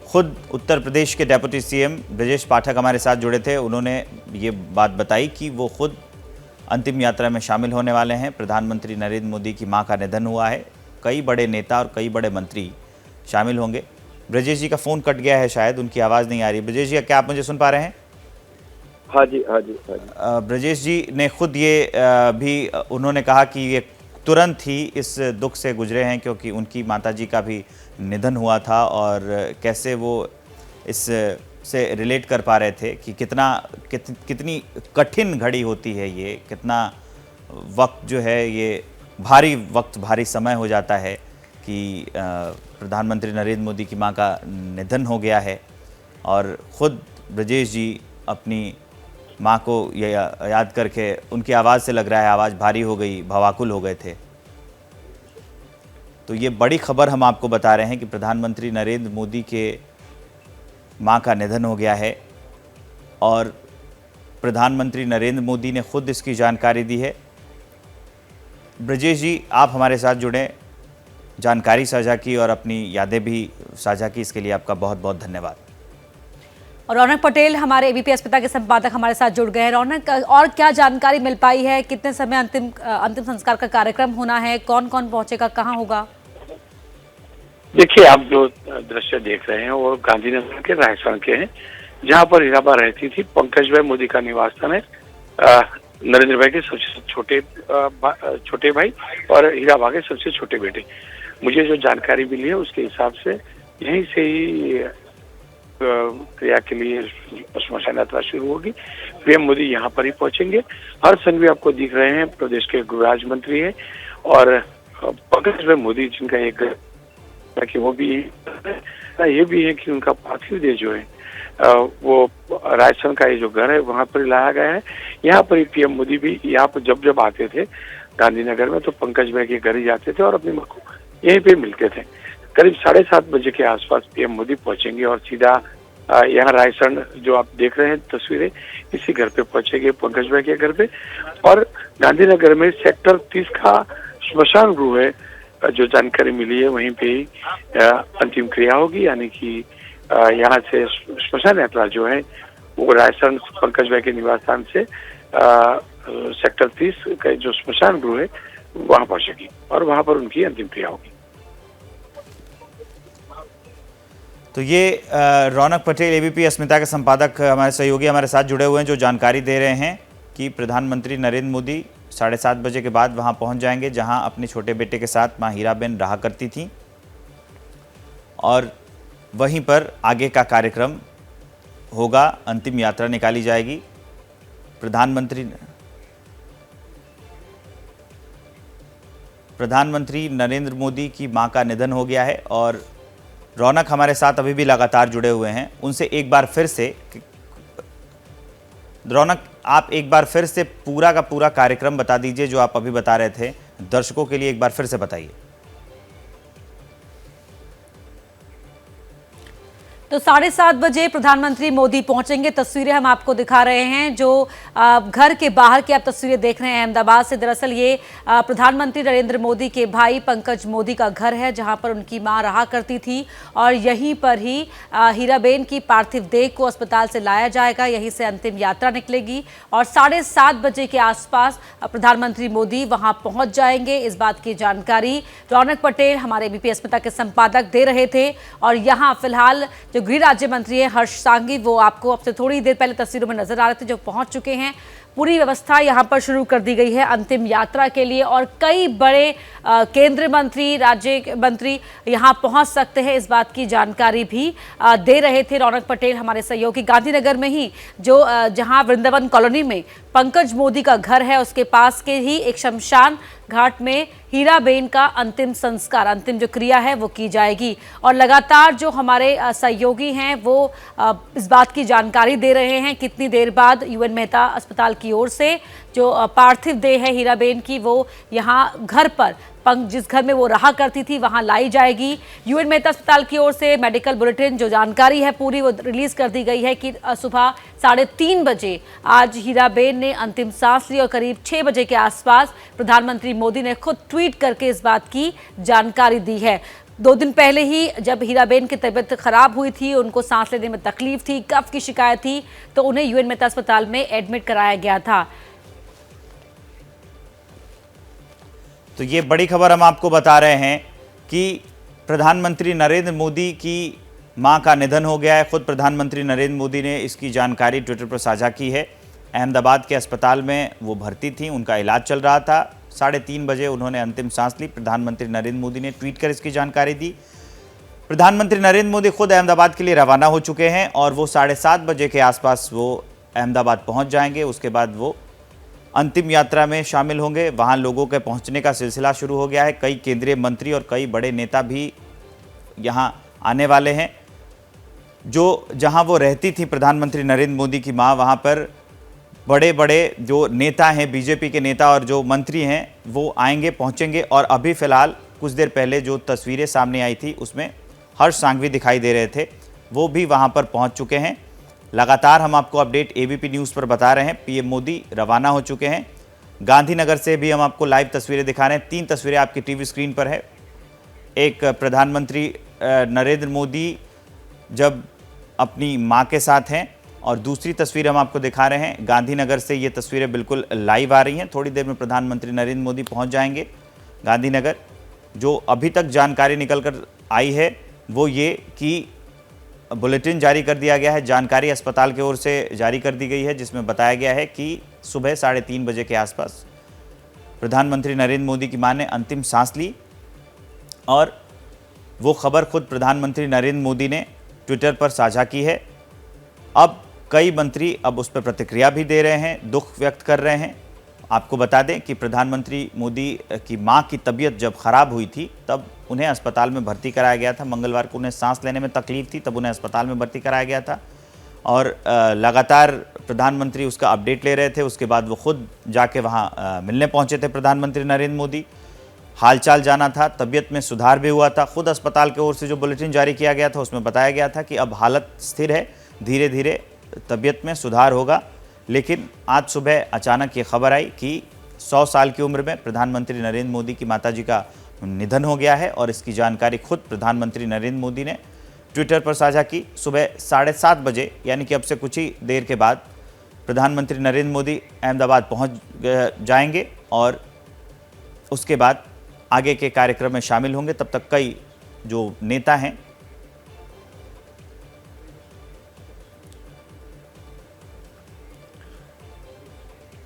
खुद उत्तर प्रदेश के डेप्यूटी सीएम ब्रजेश पाठक हमारे साथ जुड़े थे, उन्होंने ये बात बताई कि वो खुद अंतिम यात्रा में शामिल होने वाले हैं। प्रधानमंत्री नरेंद्र मोदी की मां का निधन हुआ है, कई बड़े नेता और कई बड़े मंत्री शामिल होंगे। ब्रजेश जी का फ़ोन कट गया है, शायद उनकी आवाज़ नहीं आ रही। ब्रजेश जी, क्या आप मुझे सुन पा रहे हैं? हाँ जी, हाँ जी, हाँ जी। ब्रजेश जी ने खुद ये भी उन्होंने कहा कि ये तुरंत ही इस दुख से गुजरे हैं क्योंकि उनकी माताजी का भी निधन हुआ था, और कैसे वो इस से रिलेट कर पा रहे थे कि कितनी कठिन घड़ी होती है ये, कितना वक्त जो है ये भारी समय हो जाता है कि प्रधानमंत्री नरेंद्र मोदी की मां का निधन हो गया है। और ख़ुद ब्रजेश जी अपनी माँ को ये याद करके, उनकी आवाज़ से लग रहा है आवाज़ भारी हो गई, भावाकुल हो गए थे। तो ये बड़ी खबर हम आपको बता रहे हैं कि प्रधानमंत्री नरेंद्र मोदी के माँ का निधन हो गया है और प्रधानमंत्री नरेंद्र मोदी ने खुद इसकी जानकारी दी है। ब्रजेश जी, आप हमारे साथ जुड़े, जानकारी साझा की और अपनी यादें भी साझा की, इसके लिए आपका बहुत बहुत धन्यवाद। और रौनक पटेल हमारे एबीपी अस्मिता के संपादक हमारे साथ जुड़ गए हैं। रौनक, और क्या जानकारी मिल पाई है? कितने समय अंतिम संस्कार का कार्यक्रम होना है? कौन कौन पहुंचेगा, कहां होगा? देखिए, आप जो दृश्य देख रहे हैं वो गांधीनगर के रायसन के हैं, जहाँ पर हीराबा रहती थी। पंकज भाई मोदी का निवास स्थान है, नरेंद्र भाई के सबसे छोटे भाई और हीराबा के सबसे छोटे बेटे। मुझे जो जानकारी मिली है उसके हिसाब से यहीं से ही क्रिया के लिए श्मशान यात्रा शुरू होगी। पीएम मोदी यहाँ पर ही पहुंचेंगे। हर्ष संघवी आपको दिख रहे हैं, प्रदेश के गृह राज्य मंत्री है, और पंकज भाई मोदी जिनका एक कि वो भी ये भी है कि उनका पार्थिव देह जो है वो राजस्थान का ये जो घर है वहाँ पर लाया गया है। यहाँ पर ही पीएम मोदी भी यहाँ पर जब आते थे गांधीनगर में तो पंकज भाई के घर ही जाते थे और अपनी मां को यहीं पे मिलते थे। करीब 7:30 बजे के आसपास पीएम मोदी पहुंचेंगे और सीधा यहाँ रायसन जो आप देख रहे हैं तस्वीरें, इसी घर पे पहुंचेंगे पंकज भाई के घर पे। और गांधीनगर में सेक्टर 30 का श्मशान गृह है, जो जानकारी मिली है वहीं पे ही अंतिम क्रिया होगी, यानी कि यहाँ से श्मशान यात्रा जो है वो रायसन पंकज भाई के निवास स्थान से सेक्टर 30 का जो श्मशान गृह है वहां पहुंचेगी और वहां पर उनकी अंतिम क्रिया होगी। तो ये रौनक पटेल एबीपी अस्मिता के संपादक हमारे सहयोगी हमारे साथ जुड़े हुए हैं, जो जानकारी दे रहे हैं कि प्रधानमंत्री नरेंद्र मोदी 7:30 बजे के बाद वहां पहुंच जाएंगे जहां अपने छोटे बेटे के साथ मां हीराबेन रहा करती थी, और वहीं पर आगे का कार्यक्रम होगा। अंतिम यात्रा निकाली जाएगी। प्रधानमंत्री नरेंद्र मोदी की मां का निधन हो गया है और रौनक हमारे साथ अभी भी लगातार जुड़े हुए हैं। उनसे एक बार फिर से, रौनक आप एक बार फिर से पूरा का पूरा कार्यक्रम बता दीजिए जो आप अभी बता रहे थे, दर्शकों के लिए एक बार फिर से बताइए। तो 7:30 बजे प्रधानमंत्री मोदी पहुंचेंगे। तस्वीरें हम आपको दिखा रहे हैं, जो घर के बाहर की आप तस्वीरें देख रहे हैं अहमदाबाद से। दरअसल ये प्रधानमंत्री नरेंद्र मोदी के भाई पंकज मोदी का घर है, जहां पर उनकी मां रहा करती थी, और यहीं पर ही हीराबेन की पार्थिव देह को अस्पताल से लाया जाएगा। यहीं से अंतिम यात्रा निकलेगी और 7:30 बजे के आसपास प्रधानमंत्री मोदी वहां पहुंच जाएंगे। इस बात की जानकारी रौनक पटेल हमारे एबीपी अस्मिता के संपादक दे रहे थे। और यहाँ फिलहाल जो गृह राज्य मंत्री है हर्ष सांघवी, वो आपको अब से थोड़ी देर पहले तस्वीरों में नजर आ रहे थे, जो पहुंच चुके हैं। पूरी व्यवस्था यहां पर शुरू कर दी गई है अंतिम यात्रा के लिए, और कई बड़े केंद्रीय मंत्री, राज्य मंत्री यहां पहुंच सकते हैं, इस बात की जानकारी भी दे रहे थे रौनक पटेल हमारे सहयोगी। गांधीनगर में ही जो जहां वृंदावन कॉलोनी में पंकज मोदी का घर है, उसके पास के ही एक शमशान घाट में हीराबेन का अंतिम संस्कार, अंतिम जो क्रिया है वो की जाएगी। और लगातार जो हमारे सहयोगी हैं वो इस बात की जानकारी दे रहे हैं कितनी देर बाद यूएन मेहता अस्पताल की ओर से जो पार्थिव देह है हीराबेन की, वो यहाँ घर पर जिस घर में वो रहा करती थी वहां लाई जाएगी। यूएन मेहता अस्पताल की ओर से मेडिकल बुलेटिन जो जानकारी है पूरी वो रिलीज कर दी गई है कि सुबह 3:30 बजे आज हीराबेन ने अंतिम सांस ली, और करीब 6 बजे के आसपास प्रधानमंत्री मोदी ने खुद ट्वीट करके इस बात की जानकारी दी है। 2 दिन पहले ही जब हीराबेन की तबीयत खराब हुई थी, उनको सांस लेने में तकलीफ थी, कफ की शिकायत थी, तो उन्हें यूएन मेहता अस्पताल में एडमिट कराया गया था। तो ये बड़ी खबर हम आपको बता रहे हैं कि प्रधानमंत्री नरेंद्र मोदी की मां का निधन हो गया है। खुद प्रधानमंत्री नरेंद्र मोदी ने इसकी जानकारी ट्विटर पर साझा की है। अहमदाबाद के अस्पताल में वो भर्ती थी, उनका इलाज चल रहा था। 3:30 बजे उन्होंने अंतिम सांस ली। प्रधानमंत्री नरेंद्र मोदी ने ट्वीट कर इसकी जानकारी दी। प्रधानमंत्री नरेंद्र मोदी खुद अहमदाबाद के लिए रवाना हो चुके हैं और वो 7:30 बजे के आसपास वो अहमदाबाद पहुंच जाएंगे। उसके बाद वो अंतिम यात्रा में शामिल होंगे। वहां लोगों के पहुंचने का सिलसिला शुरू हो गया है। कई केंद्रीय मंत्री और कई बड़े नेता भी यहां आने वाले हैं। जहां वो रहती थी प्रधानमंत्री नरेंद्र मोदी की मां, वहां पर बड़े बड़े जो नेता हैं, बीजेपी के नेता और जो मंत्री हैं, वो आएंगे, पहुंचेंगे। और अभी फिलहाल कुछ देर पहले जो तस्वीरें सामने आई थी उसमें हर्ष सांघवी दिखाई दे रहे थे, वो भी वहां पर पहुंच चुके हैं। लगातार हम आपको अपडेट एबीपी न्यूज़ पर बता रहे हैं। पीएम मोदी रवाना हो चुके हैं। गांधीनगर से भी हम आपको लाइव तस्वीरें दिखा रहे हैं। 3 तस्वीरें आपकी टीवी स्क्रीन पर है। एक प्रधानमंत्री नरेंद्र मोदी जब अपनी मां के साथ हैं, और दूसरी तस्वीर हम आपको दिखा रहे हैं गांधीनगर से। ये तस्वीरें बिल्कुल लाइव आ रही हैं। थोड़ी देर में प्रधानमंत्री नरेंद्र मोदी पहुंच जाएंगे गांधीनगर। जो अभी तक जानकारी निकल कर आई है वो ये कि बुलेटिन जारी कर दिया गया है, जानकारी अस्पताल की ओर से जारी कर दी गई है, जिसमें बताया गया है कि सुबह 3:30 बजे के आसपास प्रधानमंत्री नरेंद्र मोदी की मां ने अंतिम सांस ली और वो खबर खुद प्रधानमंत्री नरेंद्र मोदी ने ट्विटर पर साझा की है। अब कई मंत्री अब उस पर प्रतिक्रिया भी दे रहे हैं, दुख व्यक्त कर रहे हैं। आपको बता दें कि प्रधानमंत्री मोदी की मां की तबीयत जब खराब हुई थी तब उन्हें अस्पताल में भर्ती कराया गया था। मंगलवार को उन्हें सांस लेने में तकलीफ थी, तब उन्हें अस्पताल में भर्ती कराया गया था और लगातार प्रधानमंत्री उसका अपडेट ले रहे थे। उसके बाद वो खुद जाके वहाँ मिलने पहुँचे थे प्रधानमंत्री नरेंद्र मोदी, हालचाल जाना था, तबीयत में सुधार भी हुआ था। खुद अस्पताल की ओर से जो बुलेटिन जारी किया गया था उसमें बताया गया था कि अब हालत स्थिर है, धीरे धीरे तबीयत में सुधार होगा। लेकिन आज सुबह अचानक ये खबर आई कि 100 साल की उम्र में प्रधानमंत्री नरेंद्र मोदी की माताजी का निधन हो गया है और इसकी जानकारी खुद प्रधानमंत्री नरेंद्र मोदी ने ट्विटर पर साझा की। सुबह 7:30 बजे यानी कि अब से कुछ ही देर के बाद प्रधानमंत्री नरेंद्र मोदी अहमदाबाद पहुंच जाएंगे और उसके बाद आगे के कार्यक्रम में शामिल होंगे। तब तक कई जो नेता हैं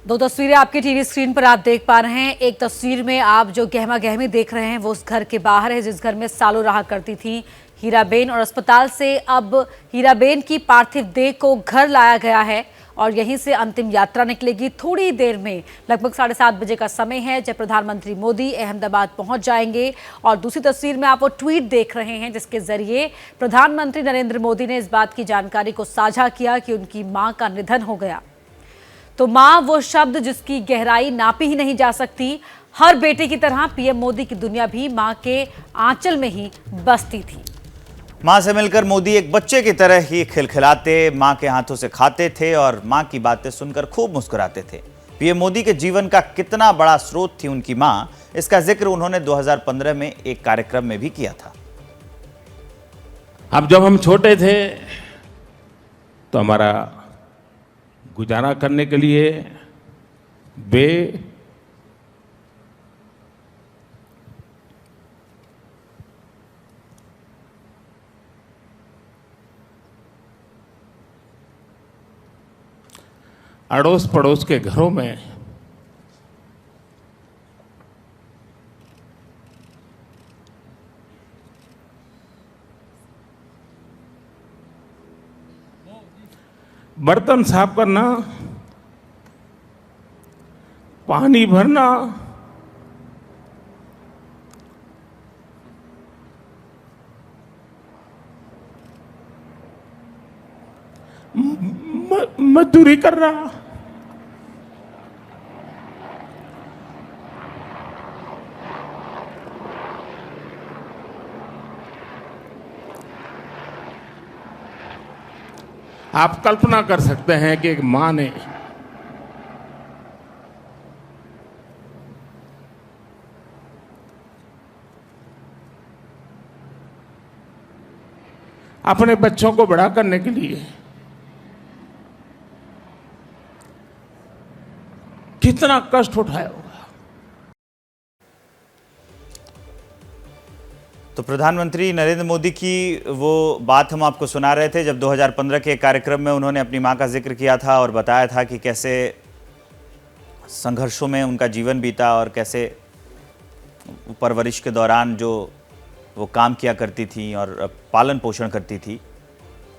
दो तस्वीरें आपके टीवी स्क्रीन पर आप देख पा रहे हैं। एक तस्वीर में आप जो गहमा गहमी देख रहे हैं वो उस घर के बाहर है जिस घर में सालों रहा करती थी हीराबेन, और अस्पताल से अब हीराबेन की पार्थिव देह को घर लाया गया है और यहीं से अंतिम यात्रा निकलेगी। थोड़ी देर में लगभग 7:30 बजे का समय है जब प्रधानमंत्री मोदी अहमदाबाद पहुंच जाएंगे। और दूसरी तस्वीर में आप वो ट्वीट देख रहे हैं जिसके जरिए प्रधानमंत्री नरेंद्र मोदी ने इस बात की जानकारी को साझा किया कि उनकी मां का निधन हो गया। तो मां वो शब्द जिसकी गहराई नापी ही नहीं जा सकती। हर बेटे की तरह पीएम मोदी की दुनिया भी मां के आंचल में ही बसती थी। मां से मिलकर मोदी एक बच्चे की तरह ही खिलखिलाते, मां के हाथों से खाते थे और मां की बातें सुनकर खूब मुस्कुराते थे। पीएम मोदी के जीवन का कितना बड़ा स्रोत थी उनकी मां, इसका जिक्र उन्होंने 2015 में एक कार्यक्रम में भी किया था। अब जब हम छोटे थे तो हमारा गुजारा करने के लिए वे अड़ोस पड़ोस के घरों में बर्तन साफ करना, पानी भरना, मजदूरी करना, आप कल्पना कर सकते हैं कि एक मां ने अपने बच्चों को बड़ा करने के लिए कितना कष्ट उठाया होगा। तो प्रधानमंत्री नरेंद्र मोदी की वो बात हम आपको सुना रहे थे जब 2015 के कार्यक्रम में उन्होंने अपनी मां का जिक्र किया था और बताया था कि कैसे संघर्षों में उनका जीवन बीता और कैसे परवरिश के दौरान जो वो काम किया करती थी और पालन पोषण करती थी।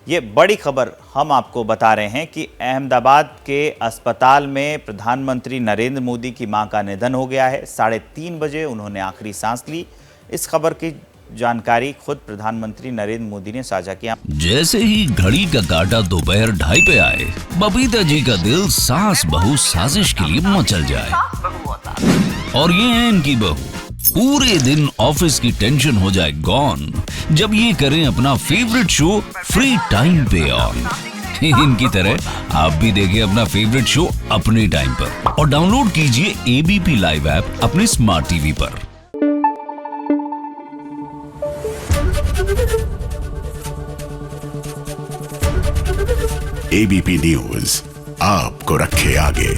ये बड़ी खबर हम आपको बता रहे हैं कि अहमदाबाद के अस्पताल में प्रधानमंत्री नरेंद्र मोदी की मां का निधन हो गया है। 3:30 बजे उन्होंने आखिरी सांस ली। इस खबर की जानकारी खुद प्रधानमंत्री नरेंद्र मोदी ने साझा किया। जैसे ही घड़ी का काटा दोपहर 2:30 पे आए, बबीता जी का दिल सास बहू साजिश के लिए मचल जाए। और ये है इनकी बहू, पूरे दिन ऑफिस की टेंशन हो जाए गॉन जब ये करें अपना फेवरेट शो फ्री टाइम पे ऑन। इनकी तरह आप भी देखिए अपना फेवरेट शो अपने टाइम पर और डाउनलोड कीजिए एबीपी लाइव ऐप अपने स्मार्ट टीवी पर। एबीपी न्यूज आपको रखे आगे।